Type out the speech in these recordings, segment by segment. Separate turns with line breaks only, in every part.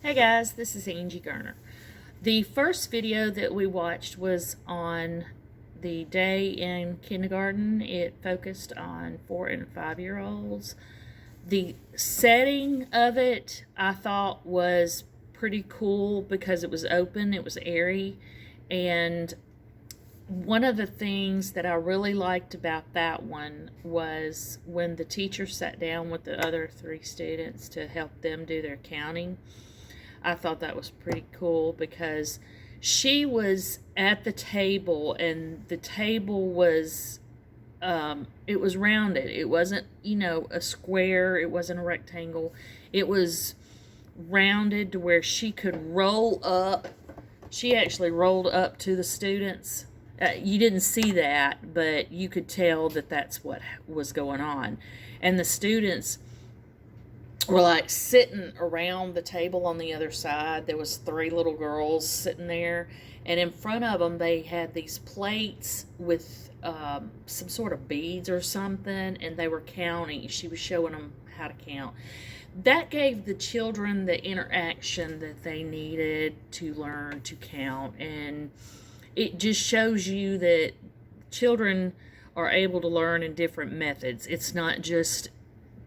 Hey guys, this is Angie Garner. The first video that we watched was on the day in kindergarten. It focused on 4 and 5 year olds. The setting of it I thought was pretty cool because it was open, it was airy, and one of the things that I really liked about that one was when the teacher sat down with the other 3 students to help them do their counting. I thought that was pretty cool because she was at the table and the table was it was rounded. It wasn't, a square, it wasn't a rectangle. It was rounded to where she could roll up. She actually rolled up to the students. You didn't see that, but you could tell that that's what was going on. And the students were like sitting around the table on the other side. There was 3 little girls sitting there, and in front of them they had these plates with some sort of beads or something, and they were counting. She was showing them how to count. That gave the children the interaction that they needed to learn to count, and it just shows you that children are able to learn in different methods. It's not just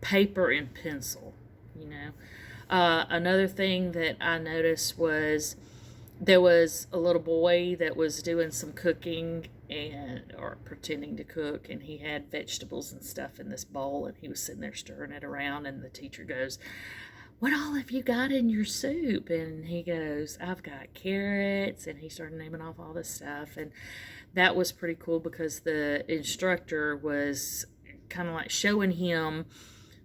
paper and pencil, you know. Another thing that I noticed was there was a little boy that was doing some cooking or pretending to cook, and he had vegetables and stuff in this bowl, and he was sitting there stirring it around, and the teacher goes, "What all have you got in your soup?" And he goes, "I've got carrots," and he started naming off all this stuff. And that was pretty cool because the instructor was kind of like showing him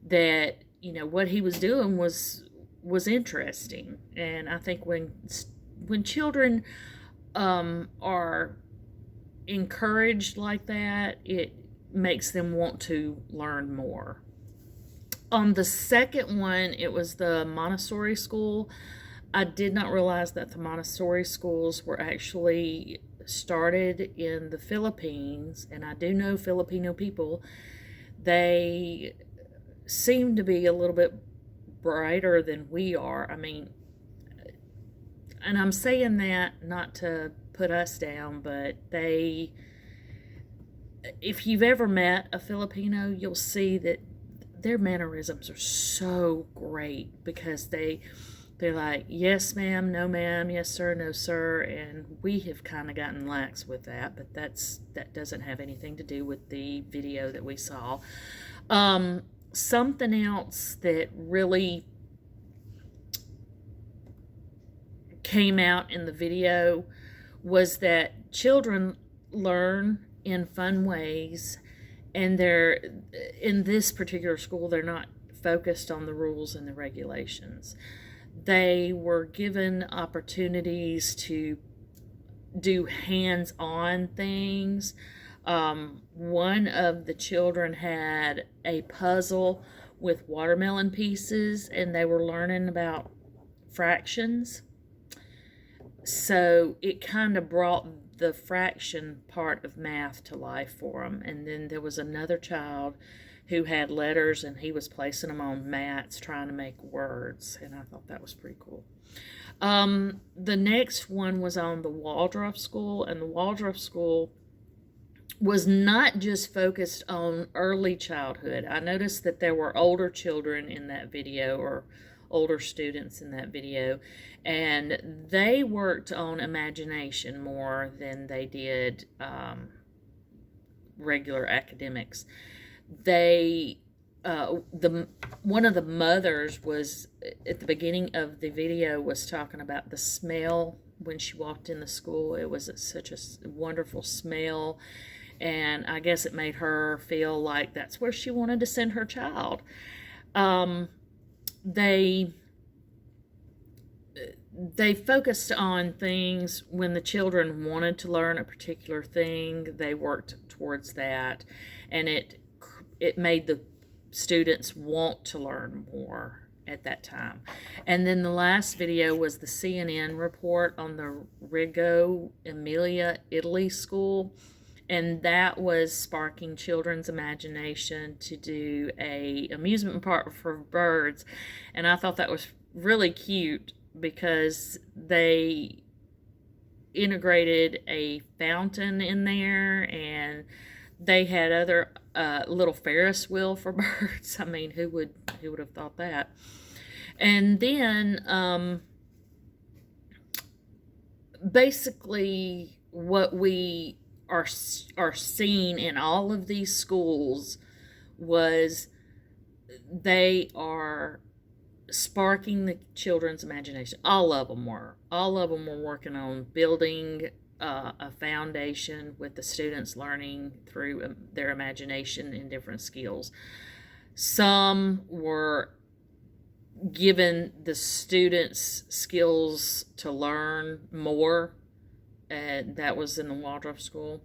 that, what he was doing was interesting. And I think when children are encouraged like that, it makes them want to learn more. On the second one, it was the Montessori school. I did not realize that the Montessori schools were actually started in the Philippines, and I do know Filipino people. They seem to be a little bit brighter than we are. I mean, and I'm saying that not to put us down, but if you've ever met a Filipino, you'll see that their mannerisms are so great because they're like, "Yes ma'am, no ma'am, yes sir, no sir," and we have kind of gotten lax with that, but that doesn't have anything to do with the video that we saw. Something else that really came out in the video was that children learn in fun ways, and they're in this particular school, they're not focused on the rules and the regulations. They were given opportunities to do hands-on things. One of the children had a puzzle with watermelon pieces, and they were learning about fractions. So it kind of brought the fraction part of math to life for them. And then there was another child who had letters, and he was placing them on mats trying to make words, and I thought that was pretty cool. The next one was on the Waldorf School, and the Waldorf School was not just focused on early childhood. I noticed that there were older children in that video, or older students in that video, and they worked on imagination more than they did regular academics. One of the mothers was at the beginning of the video was talking about the smell when she walked in the school. It was such a wonderful smell, and I guess it made her feel like that's where she wanted to send her child. They focused on things when the children wanted to learn a particular thing. They worked towards that, and it made the students want to learn more at that time. And then the last video was the CNN report on the Reggio Emilia, Italy school, and that was sparking children's imagination to do a amusement park for birds. And I thought that was really cute because they integrated a fountain in there, and they had other little Ferris wheel for birds. I mean, who would have thought that? And then basically what we are seeing in all of these schools was they are sparking the children's imagination. All of them were working on building a foundation with the students learning through their imagination and different skills. Some were given the students skills to learn more, and that was in the Waldorf school.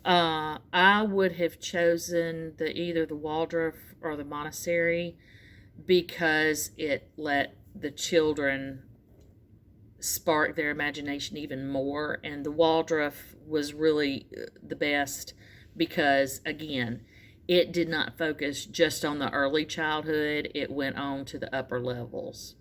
I would have chosen either the Waldorf or the Montessori, because it let the children spark their imagination even more. And the Waldorf was really the best because, again, it did not focus just on the early childhood. It went on to the upper levels.